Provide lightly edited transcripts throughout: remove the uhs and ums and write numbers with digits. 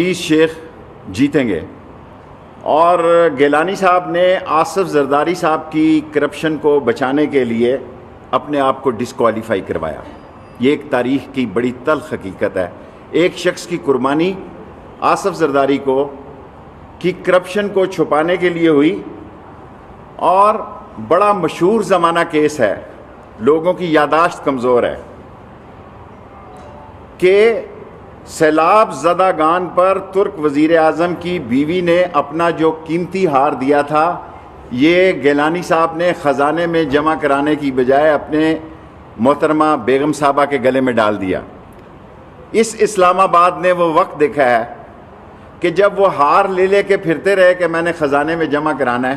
حفیظ شیخ جیتیں گے، اور گیلانی صاحب نے آصف زرداری صاحب کی کرپشن کو بچانے کے لیے اپنے آپ کو ڈسکوالیفائی کروایا۔ یہ ایک تاریخ کی بڑی تلخ حقیقت ہے۔ ایک شخص کی قربانی آصف زرداری کی کرپشن کو چھپانے کے لیے ہوئی، اور بڑا مشہور زمانہ کیس ہے، لوگوں کی یاداشت کمزور ہے، کہ سیلاب زدہ گان پر ترک وزیر اعظم کی بیوی نے اپنا جو قیمتی ہار دیا تھا، یہ گیلانی صاحب نے خزانے میں جمع کرانے کی بجائے اپنے محترمہ بیگم صاحبہ کے گلے میں ڈال دیا۔ اس اسلام آباد نے وہ وقت دیکھا ہے کہ جب وہ ہار لے کے پھرتے رہے کہ میں نے خزانے میں جمع کرانا ہے،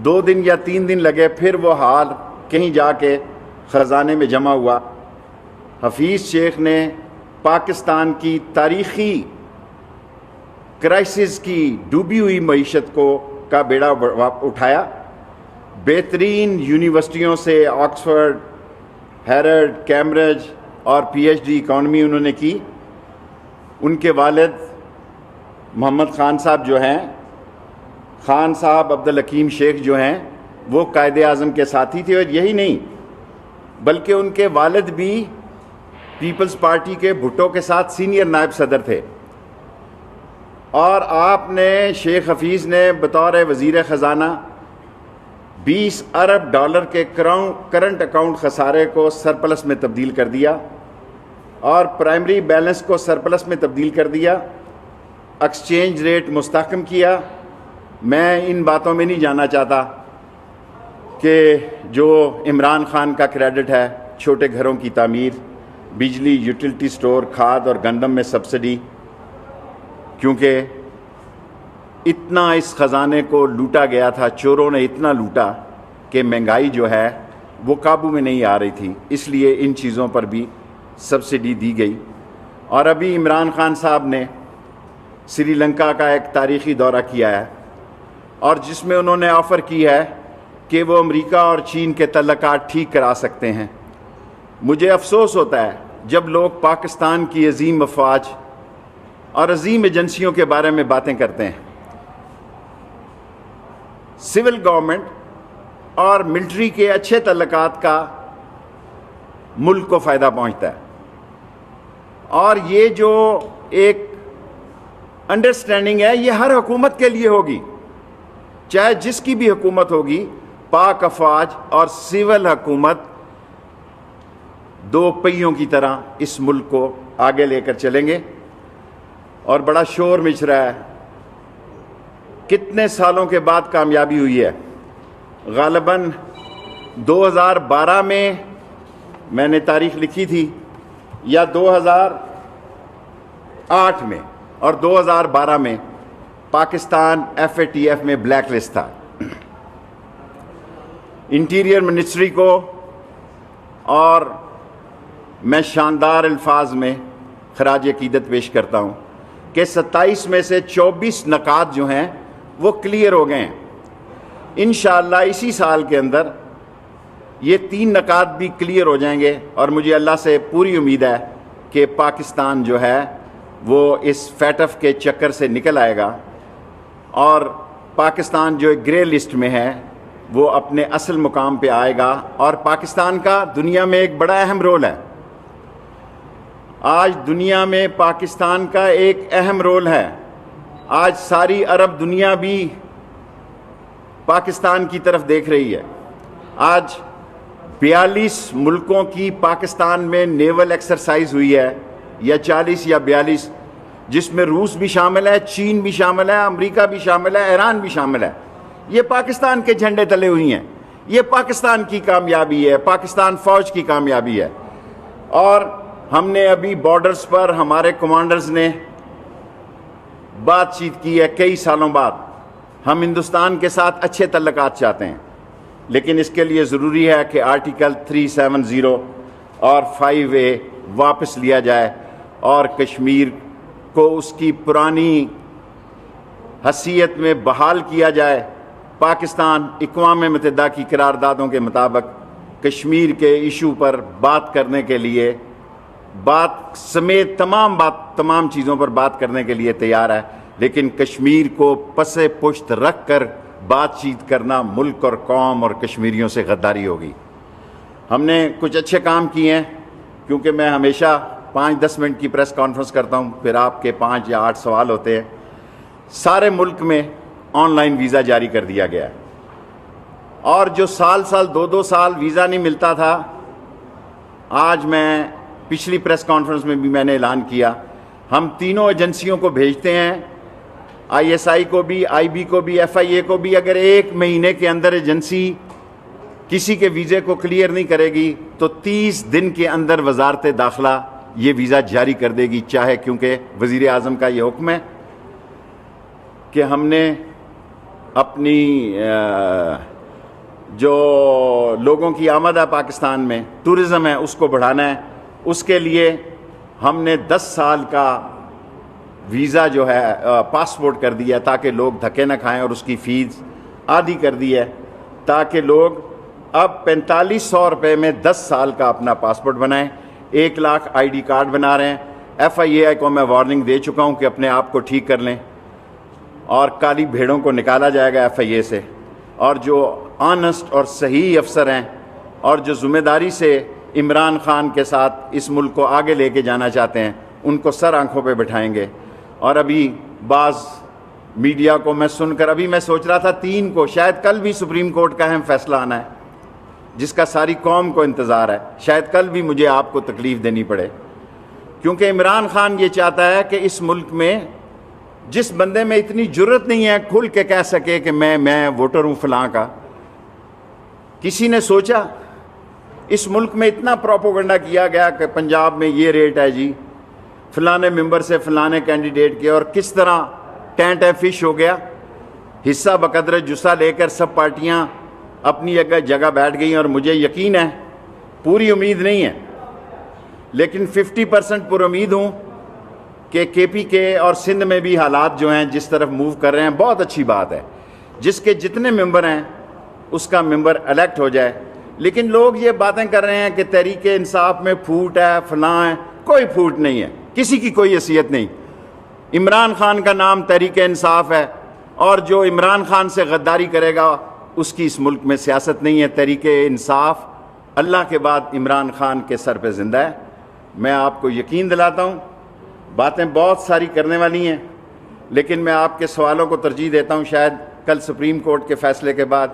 2 دن یا 3 دن لگے، پھر وہ ہار کہیں جا کے خزانے میں جمع ہوا۔ حفیظ شیخ نے پاکستان کی تاریخی کرائسس کی ڈوبی ہوئی معیشت کا بیڑا اٹھایا۔ بہترین یونیورسٹیوں سے آکسفورڈ، ہیرڈ، کیمبرج اور پی ایچ ڈی اکانومی انہوں نے کی۔ ان کے والد محمد خان صاحب جو ہیں، خان صاحب عبدالحکیم شیخ جو ہیں، وہ قائد اعظم کے ساتھی تھے، اور یہی نہیں بلکہ ان کے والد بھی پیپلز پارٹی کے بھٹو کے ساتھ سینئر نائب صدر تھے۔ اور آپ نے، شیخ حفیظ نے بطور وزیر خزانہ 20 ارب ڈالر کے کرنٹ اکاؤنٹ خسارے کو سرپلس میں تبدیل کر دیا، اور پرائمری بیلنس کو سرپلس میں تبدیل کر دیا، ایکسچینج ریٹ مستحکم کیا۔ میں ان باتوں میں نہیں جانا چاہتا کہ جو عمران خان کا کریڈٹ ہے، چھوٹے گھروں کی تعمیر، بجلی، یوٹیلٹی سٹور، کھاد اور گندم میں سبسڈی، کیونکہ اتنا اس خزانے کو لوٹا گیا تھا، چوروں نے اتنا لوٹا کہ مہنگائی جو ہے وہ قابو میں نہیں آ رہی تھی، اس لیے ان چیزوں پر بھی سبسڈی دی گئی۔ اور ابھی عمران خان صاحب نے سری لنکا کا ایک تاریخی دورہ کیا ہے، اور جس میں انہوں نے آفر کی ہے کہ وہ امریکہ اور چین کے تعلقات ٹھیک کرا سکتے ہیں۔ مجھے افسوس ہوتا ہے جب لوگ پاکستان کی عظیم افواج اور عظیم ایجنسیوں کے بارے میں باتیں کرتے ہیں۔ سول گورنمنٹ اور ملٹری کے اچھے تعلقات کا ملک کو فائدہ پہنچتا ہے، اور یہ جو ایک انڈرسٹینڈنگ ہے، یہ ہر حکومت کے لیے ہوگی، چاہے جس کی بھی حکومت ہوگی۔ پاک افواج اور سول حکومت 2 پہیوں کی طرح اس ملک کو آگے لے کر چلیں گے۔ اور بڑا شور مچ رہا ہے، کتنے سالوں کے بعد کامیابی ہوئی ہے۔ غالباً 2012 میں نے تاریخ لکھی تھی، یا 2008 میں، اور 2012 میں پاکستان FATF میں بلیک لسٹ تھا۔ انٹیریئر منسٹری کو، اور میں شاندار الفاظ میں خراج عقیدت پیش کرتا ہوں کہ 27 میں سے 24 نکات جو ہیں وہ کلیئر ہو گئے ہیں۔ انشاءاللہ اسی سال کے اندر یہ 3 نکات بھی کلیئر ہو جائیں گے، اور مجھے اللہ سے پوری امید ہے کہ پاکستان جو ہے وہ اس FATF کے چکر سے نکل آئے گا، اور پاکستان جو ایک گرے لسٹ میں ہے وہ اپنے اصل مقام پہ آئے گا۔ اور پاکستان کا دنیا میں ایک بڑا اہم رول ہے۔ آج دنیا میں پاکستان کا ایک اہم رول ہے۔ آج ساری عرب دنیا بھی پاکستان کی طرف دیکھ رہی ہے۔ آج 42 ملکوں کی پاکستان میں نیول ایکسرسائز ہوئی ہے، یا 40 یا 42، جس میں روس بھی شامل ہے، چین بھی شامل ہے، امریکہ بھی شامل ہے، ایران بھی شامل ہے۔ یہ پاکستان کے جھنڈے تلے ہوئی ہیں۔ یہ پاکستان کی کامیابی ہے، پاکستان فوج کی کامیابی ہے۔ اور ہم نے ابھی بارڈرز پر ہمارے کمانڈرز نے بات چیت کی ہے، کئی سالوں بعد ہم ہندوستان کے ساتھ اچھے تعلقات چاہتے ہیں، لیکن اس کے لیے ضروری ہے کہ آرٹیکل 370 اور 5A واپس لیا جائے، اور کشمیر کو اس کی پرانی حیثیت میں بحال کیا جائے۔ پاکستان اقوام متحدہ کی قراردادوں کے مطابق کشمیر کے ایشو پر بات کرنے کے لیے بات سمیت تمام چیزوں پر بات کرنے کے لیے تیار ہے، لیکن کشمیر کو پس پشت رکھ کر بات چیت کرنا ملک اور قوم اور کشمیریوں سے غداری ہوگی۔ ہم نے کچھ اچھے کام کیے ہیں، کیونکہ میں ہمیشہ 5-10 منٹ کی پریس کانفرنس کرتا ہوں، پھر آپ کے 5 یا 8 سوال ہوتے ہیں۔ سارے ملک میں آن لائن ویزا جاری کر دیا گیا ہے، اور جو سال 2 سال ویزا نہیں ملتا تھا، آج میں پچھلی پریس کانفرنس میں بھی میں نے اعلان کیا، ہم تینوں ایجنسیوں کو بھیجتے ہیں، ISI کو بھی، IB کو بھی، FIA کو بھی۔ اگر 1 مہینے کے اندر ایجنسی کسی کے ویزے کو کلیئر نہیں کرے گی تو 30 دن کے اندر وزارت داخلہ یہ ویزا جاری کر دے گی، چاہے، کیونکہ وزیر اعظم کا یہ حکم ہے کہ ہم نے اپنی جو لوگوں کی آمد ہے پاکستان میں، ٹورزم ہے، اس کو بڑھانا ہے۔ اس کے لیے ہم نے 10 سال کا ویزا جو ہے پاسپورٹ کر دیا، تاکہ لوگ دھکے نہ کھائیں، اور اس کی فیس آدھی کر دی ہے، تاکہ لوگ اب 4500 روپے میں 10 سال کا اپنا پاسپورٹ بنائیں۔ 1 لاکھ ID کارڈ بنا رہے ہیں۔ FIA کو میں وارننگ دے چکا ہوں کہ اپنے آپ کو ٹھیک کر لیں، اور کالی بھیڑوں کو نکالا جائے گا FIA سے، اور جو آنسٹ اور صحیح افسر ہیں اور جو ذمہ داری سے عمران خان کے ساتھ اس ملک کو آگے لے کے جانا چاہتے ہیں، ان کو سر آنکھوں پہ بٹھائیں گے۔ اور ابھی بعض میڈیا کو میں سن کر ابھی میں سوچ رہا تھا 3 کو شاید کل بھی سپریم کورٹ کا اہم فیصلہ آنا ہے، جس کا ساری قوم کو انتظار ہے، شاید کل بھی مجھے آپ کو تکلیف دینی پڑے، کیونکہ عمران خان یہ چاہتا ہے کہ اس ملک میں جس بندے میں اتنی جرت نہیں ہے کھل کے کہہ سکے کہ میں ووٹر ہوں فلاں کا۔ کسی نے سوچا اس ملک میں اتنا پروپیگنڈا کیا گیا کہ پنجاب میں یہ ریٹ ہے جی، فلانے ممبر سے فلانے کینڈیڈیٹ کے، اور کس طرح ٹینٹ ہے فش ہو گیا، حصہ بقدر جسہ لے کر سب پارٹیاں اپنی جگہ بیٹھ گئیں۔ اور مجھے یقین ہے، پوری امید نہیں ہے، لیکن 50% پر امید ہوں کہ KPK اور سندھ میں بھی حالات جو ہیں جس طرف موو کر رہے ہیں، بہت اچھی بات ہے، جس کے جتنے ممبر ہیں اس کا ممبر الیکٹ ہو جائے۔ لیکن لوگ یہ باتیں کر رہے ہیں کہ تحریک انصاف میں پھوٹ ہے، فلاں ہے، کوئی پھوٹ نہیں ہے، کسی کی کوئی حیثیت نہیں۔ عمران خان کا نام تحریک انصاف ہے، اور جو عمران خان سے غداری کرے گا اس کی اس ملک میں سیاست نہیں ہے۔ تحریک انصاف اللہ کے بعد عمران خان کے سر پہ زندہ ہے۔ میں آپ کو یقین دلاتا ہوں، باتیں بہت ساری کرنے والی ہیں، لیکن میں آپ کے سوالوں کو ترجیح دیتا ہوں۔ شاید کل سپریم کورٹ کے فیصلے کے بعد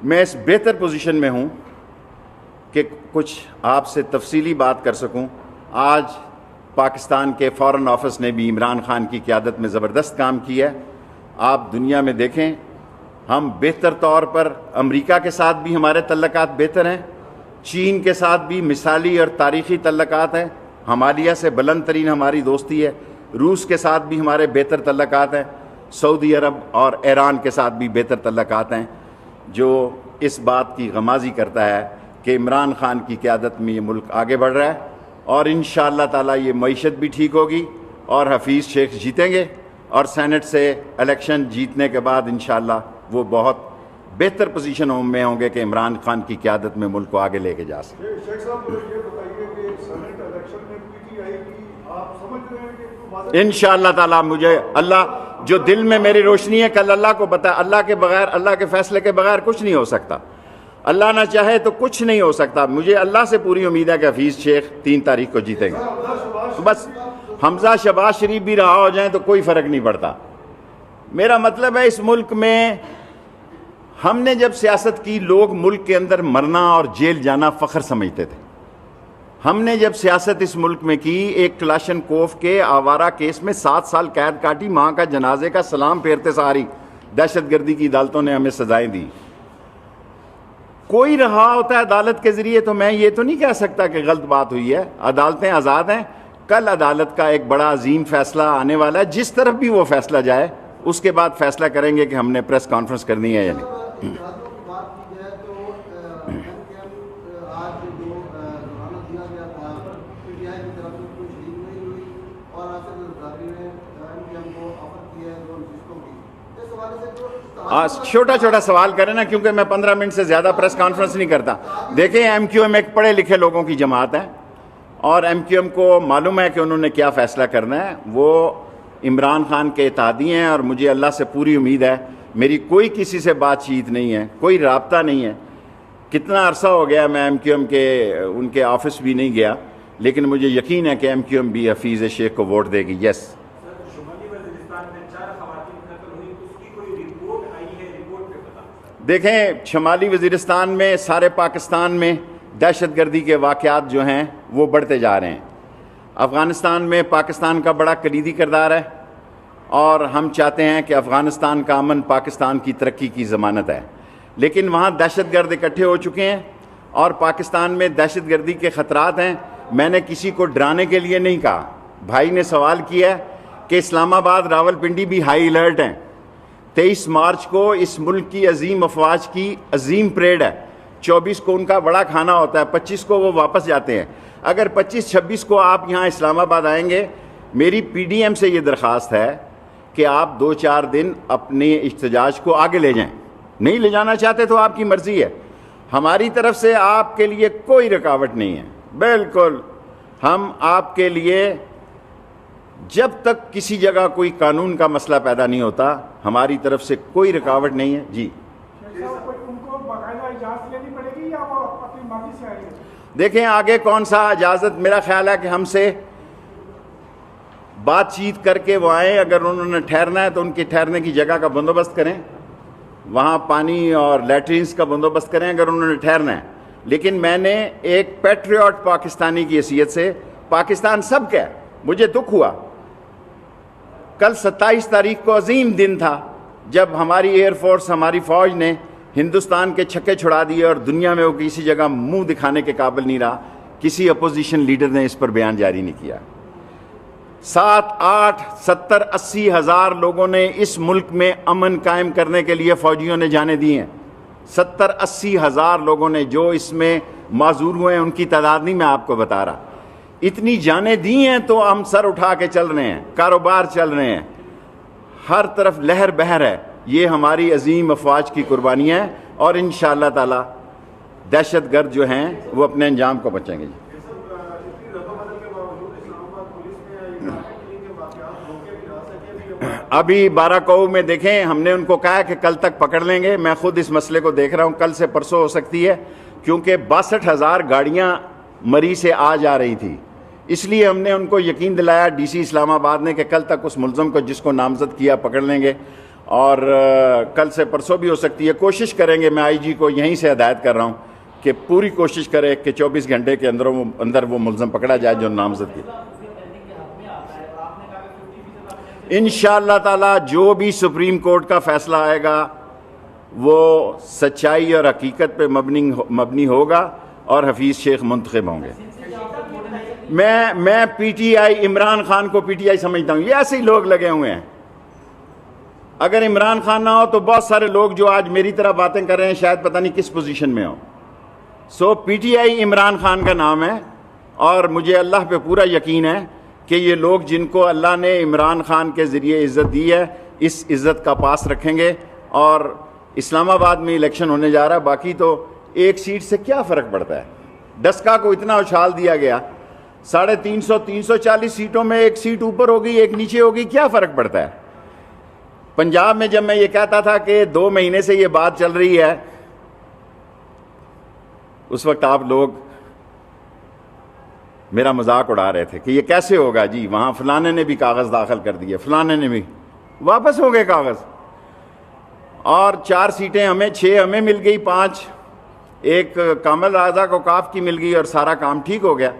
میں اس بہتر پوزیشن میں ہوں کہ کچھ آپ سے تفصیلی بات کر سکوں۔ آج پاکستان کے فارن آفس نے بھی عمران خان کی قیادت میں زبردست کام کیا ہے۔ آپ دنیا میں دیکھیں، ہم بہتر طور پر امریکہ کے ساتھ بھی ہمارے تعلقات بہتر ہیں، چین کے ساتھ بھی مثالی اور تاریخی تعلقات ہیں، ہمالیہ سے بلند ترین ہماری دوستی ہے، روس کے ساتھ بھی ہمارے بہتر تعلقات ہیں، سعودی عرب اور ایران کے ساتھ بھی بہتر تعلقات ہیں، جو اس بات کی غمازی کرتا ہے کہ عمران خان کی قیادت میں یہ ملک آگے بڑھ رہا ہے، اور انشاءاللہ تعالیٰ یہ معیشت بھی ٹھیک ہوگی، اور حفیظ شیخ جیتیں گے، اور سینٹ سے الیکشن جیتنے کے بعد انشاءاللہ وہ بہت بہتر پوزیشن میں ہوں گے کہ عمران خان کی قیادت میں ملک کو آگے لے کے جا سکیں۔ شیخ صاحب یہ بتائیے کہ سینٹ الیکشن میں PTI کی آپ سمجھ رہے ہیں کہ انشاءاللہ تعالیٰ مجھے اللہ جو دل میں میری روشنی ہے، کل اللہ کو پتہ ہے، اللہ کے بغیر، اللہ کے فیصلے کے بغیر کچھ نہیں ہو سکتا، اللہ نہ چاہے تو کچھ نہیں ہو سکتا۔ مجھے اللہ سے پوری امید ہے کہ حفیظ شیخ 3 تاریخ کو جیتیں گے۔ بس حمزہ شہباز شریف بھی رہا ہو جائیں تو کوئی فرق نہیں پڑتا۔ میرا مطلب ہے اس ملک میں ہم نے جب سیاست کی، لوگ ملک کے اندر مرنا اور جیل جانا فخر سمجھتے تھے۔ ہم نے جب سیاست اس ملک میں کی، ایک کلاشن کوف کے آوارہ کیس میں 7 سال قید کاٹی، ماں کا جنازے کا سلام پھیرتے ساری دہشت گردی کی عدالتوں نے ہمیں سزائیں دی۔ کوئی رہا ہوتا ہے عدالت کے ذریعے تو میں یہ تو نہیں کہہ سکتا کہ غلط بات ہوئی ہے، عدالتیں آزاد ہیں۔ کل عدالت کا ایک بڑا عظیم فیصلہ آنے والا ہے، جس طرف بھی وہ فیصلہ جائے اس کے بعد فیصلہ کریں گے کہ ہم نے پریس کانفرنس کرنی ہے یا نہیں۔ چھوٹا چھوٹا سوال کریں نا، کیونکہ میں 15 منٹ سے زیادہ پریس کانفرنس نہیں کرتا۔ دیکھیں MQM ایک پڑھے لکھے لوگوں کی جماعت ہے، اور ایم کیو ایم کو معلوم ہے کہ انہوں نے کیا فیصلہ کرنا ہے. وہ عمران خان کے اتحادی ہیں اور مجھے اللہ سے پوری امید ہے. میری کوئی کسی سے بات چیت نہیں ہے, کوئی رابطہ نہیں ہے. کتنا عرصہ ہو گیا میں ایم کیو ایم کے ان کے آفس بھی نہیں گیا, لیکن مجھے یقین ہے کہ ایم کیو ایم بھی حفیظ شیخ کو ووٹ دے گی. یس. شمالی وزیرستان میں 4 خواتین قتل ہوئی, اس کی کوئی رپورٹ آئی ہے؟ رپورٹ پہ بتا. دیکھیں, شمالی وزیرستان میں سارے پاکستان میں دہشت گردی کے واقعات جو ہیں وہ بڑھتے جا رہے ہیں. افغانستان میں پاکستان کا بڑا کلیدی کردار ہے اور ہم چاہتے ہیں کہ افغانستان کا امن پاکستان کی ترقی کی ضمانت ہے. لیکن وہاں دہشت گرد اکٹھے ہو چکے ہیں اور پاکستان میں دہشت گردی کے خطرات ہیں. میں نے کسی کو ڈرانے کے لیے نہیں کہا. بھائی نے سوال کیا ہے کہ اسلام آباد راولپنڈی بھی ہائی الرٹ ہیں. 23 مارچ کو اس ملک کی عظیم افواج کی عظیم پریڈ ہے. 24 کو ان کا بڑا کھانا ہوتا ہے, 25 کو وہ واپس جاتے ہیں. اگر 25-26 کو آپ یہاں اسلام آباد آئیں گے, میری پی ڈی ایم سے یہ درخواست ہے کہ آپ 2-4 دن اپنے احتجاج کو آگے لے جائیں. نہیں لے جانا چاہتے تو آپ کی مرضی ہے. ہماری طرف سے آپ کے لیے کوئی رکاوٹ نہیں ہے. بالکل, ہم آپ کے لیے جب تک کسی جگہ کوئی قانون کا مسئلہ پیدا نہیں ہوتا, ہماری طرف سے کوئی رکاوٹ نہیں ہے. جی. ان کو باقاعدہ اجازت لینی پڑے گی یا وہ اپنی مرضی سے آئیں گے؟ دیکھیں, آگے کون سا اجازت, میرا خیال ہے کہ ہم سے بات چیت کر کے وہ آئیں. اگر انہوں نے ٹھہرنا ہے تو ان کے ٹھہرنے کی جگہ کا بندوبست کریں, وہاں پانی اور لیٹرینز کا بندوبست کریں اگر انہوں نے ٹھہرنا ہے. لیکن میں نے ایک پیٹریوٹ پاکستانی کی حیثیت سے, پاکستان سب کا ہے, مجھے دکھ ہوا. کل 27 تاریخ کو عظیم دن تھا جب ہماری ایئر فورس, ہماری فوج نے ہندوستان کے چھکے چھڑا دیے اور دنیا میں وہ کسی جگہ منہ دکھانے کے قابل نہیں رہا. کسی اپوزیشن لیڈر نے اس پر بیان جاری نہیں کیا. 7, 8, 70, 80 ہزار لوگوں نے اس ملک میں امن قائم کرنے کے لیے فوجیوں نے جانیں دی ہیں. 70, 80 ہزار لوگوں نے جو اس میں معذور ہوئے ہیں, ان کی تعداد نہیں میں آپ کو بتا رہا. اتنی جانیں دی ہیں تو ہم سر اٹھا کے چل رہے ہیں, کاروبار چل رہے ہیں, ہر طرف لہر بہر ہے. یہ ہماری عظیم افواج کی قربانی ہے اور انشاءاللہ تعالی دہشت گرد جو ہیں وہ اپنے انجام کو بچیں گے. ابھی باراکو میں دیکھیں, ہم نے ان کو کہا کہ کل تک پکڑ لیں گے. میں خود اس مسئلے کو دیکھ رہا ہوں, کل سے پرسوں ہو سکتی ہے, کیونکہ 62,000 گاڑیاں مری سے آ جا رہی تھی. اس لیے ہم نے ان کو یقین دلایا, ڈی سی اسلام آباد نے, کہ کل تک اس ملزم کو جس کو نامزد کیا پکڑ لیں گے, اور کل سے پرسوں بھی ہو سکتی ہے. کوشش کریں گے, میں آئی جی کو یہیں سے ہدایت کر رہا ہوں کہ پوری کوشش کرے کہ 24 گھنٹے کے اندر وہ ملزم پکڑا جائے جو نامزد کیا. انشاءاللہ تعالی جو بھی سپریم کورٹ کا فیصلہ آئے گا وہ سچائی اور حقیقت پہ مبنی ہوگا اور حفیظ شیخ منتخب ہوں گے. میں پی ٹی آئی, عمران خان کو پی ٹی آئی سمجھتا ہوں. یہ ایسے ہی لوگ لگے ہوئے ہیں. اگر عمران خان نہ ہو تو بہت سارے لوگ جو آج میری طرح باتیں کر رہے ہیں شاید پتہ نہیں کس پوزیشن میں ہوں. سو پی ٹی آئی عمران خان کا نام ہے, اور مجھے اللہ پہ پورا یقین ہے کہ یہ لوگ جن کو اللہ نے عمران خان کے ذریعے عزت دی ہے, اس عزت کا پاس رکھیں گے. اور اسلام آباد میں الیکشن ہونے جا رہا ہے, باقی تو ایک سیٹ سے کیا فرق پڑتا ہے. ڈسکا کو اتنا اچھال دیا گیا, 350, 340 سیٹوں میں ایک سیٹ اوپر ہوگی ایک نیچے ہوگی, کیا فرق پڑتا ہے. پنجاب میں جب میں یہ کہتا تھا کہ 2 مہینے سے یہ بات چل رہی ہے, اس وقت آپ لوگ میرا مذاق اڑا رہے تھے کہ یہ کیسے ہوگا جی, وہاں فلانے نے بھی کاغذ داخل کر دیے, فلانے نے بھی, واپس ہو گئے کاغذ. اور 4 سیٹیں ہمیں, 6 ہمیں مل گئی, 5 ایک کامل رضا کو کاف کی مل گئی, اور سارا کام ٹھیک ہو گیا.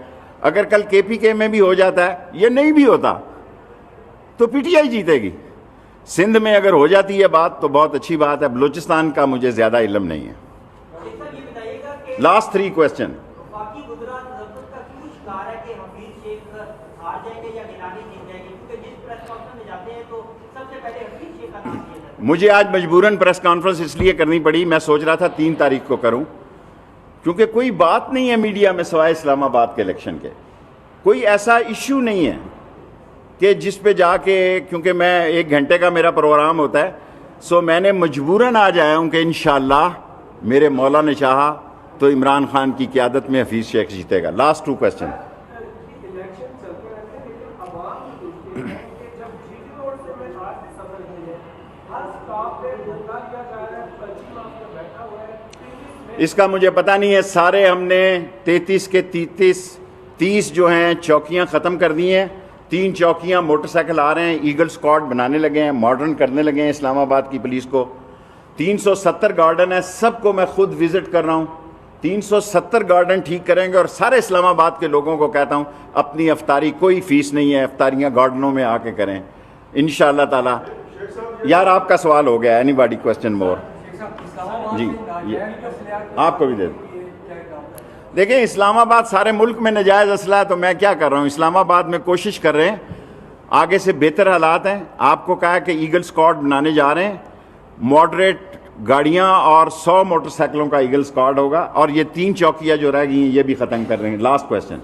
اگر کل کے پی کے میں بھی ہو جاتا ہے, یہ نہیں بھی ہوتا, تو پی ٹی آئی جیتے گی. سندھ میں اگر ہو جاتی ہے بات تو بہت اچھی بات ہے. بلوچستان کا مجھے زیادہ علم نہیں ہے. Last 3 question. مجھے آج مجبوراً پریس کانفرنس اس لیے کرنی پڑی, میں سوچ رہا تھا 3 تاریخ کو کروں, کیونکہ کوئی بات نہیں ہے میڈیا میں سوائے اسلام آباد کے الیکشن کے. کوئی ایسا ایشو نہیں ہے کہ جس پہ جا کے, کیونکہ میں 1 گھنٹے کا میرا پروگرام ہوتا ہے, سو میں نے مجبوراً آج آیا ہوں کہ انشاءاللہ میرے مولا نے چاہا تو عمران خان کی قیادت میں حفیظ شیخ جیتے گا. Last 2 question. نے آج سے سفر کی ہے، ہر اسٹاپ پہ دھوکہ دیا جا رہا ہے، پرچی وہاں پہ بیٹھا ہوا ہے. اس کا مجھے پتہ نہیں ہے. سارے ہم نے 33 کے 30 جو ہیں چوکیاں ختم کر دی ہیں. 3 چوکیاں موٹر سائیکل آ رہے ہیں، ایگل اسکواڈ بنانے لگے ہیں، ماڈرن کرنے لگے ہیں اسلام آباد کی پولیس کو. 370 گارڈن ہے، سب کو میں خود وزٹ کر رہا ہوں. 370 گارڈن ٹھیک کریں گے. اور سارے اسلام آباد کے لوگوں کو کہتا ہوں اپنی افطاری کوئی فیس نہیں ہے، افطاریاں گارڈنوں میں آ کے کریں انشاءاللہ تعالی. یار آپ کا سوال ہو گیا. اینی باڈی کوسچن مور؟ جی آپ کو بھی دے دیں. دیکھیں اسلام آباد سارے ملک میں ناجائز اسلحہ ہے، تو میں کیا کر رہا ہوں؟ اسلام آباد میں کوشش کر رہے ہیں، آگے سے بہتر حالات ہیں. آپ کو کہا کہ ایگل اسکواڈ بنانے جا رہے ہیں، ماڈریٹ گاڑیاں اور 100 موٹر سائیکلوں کا ایگل اسکواڈ ہوگا. اور یہ 3 چوکیاں جو رہ گئی ہیں یہ بھی ختم کر رہے ہیں. Last question.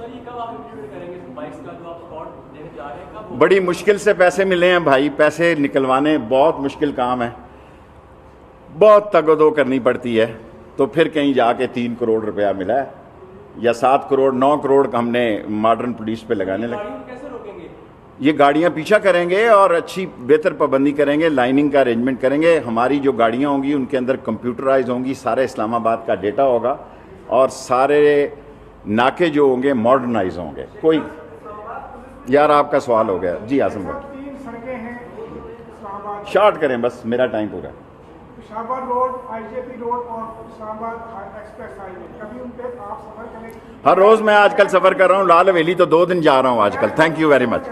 بڑی مشکل سے پیسے ملے ہیں بھائی، پیسے نکلوانے بہت مشکل کام ہے، بہت تگ و دو کرنی پڑتی ہے. تو پھر کہیں جا کے 3 کروڑ روپیہ ملا ہے، یا 7 کروڑ 9 کروڑ ہم نے ماڈرن پولیس پہ لگانے لگے. یہ گاڑیاں پیچھا کریں گے اور اچھی بہتر پابندی کریں گے، لائننگ کا ارینجمنٹ کریں گے. ہماری جو گاڑیاں ہوں گی ان کے اندر کمپیوٹرائز ہوں گی، سارے اسلام آباد کا ڈیٹا ہوگا، اور سارے ناکے جو ہوں گے ماڈرنائز ہوں گے. کوئی یار آپ کا سوال ہو گیا. جی آسم بھائی 3 سڑکیں ہیں اسلام آباد، شارٹ کریں بس، میرا ٹائم پورا. اسلام آباد روڈ، آئی جے پی روڈ اور اسلام آباد ایکسپریس ہائی وے، کبھی ان پہ آپ سفر کریں؟ ہر روز میں آج کل سفر کر رہا ہوں. لال حویلی تو 2 دن جا رہا ہوں آج کل. Thank you very much.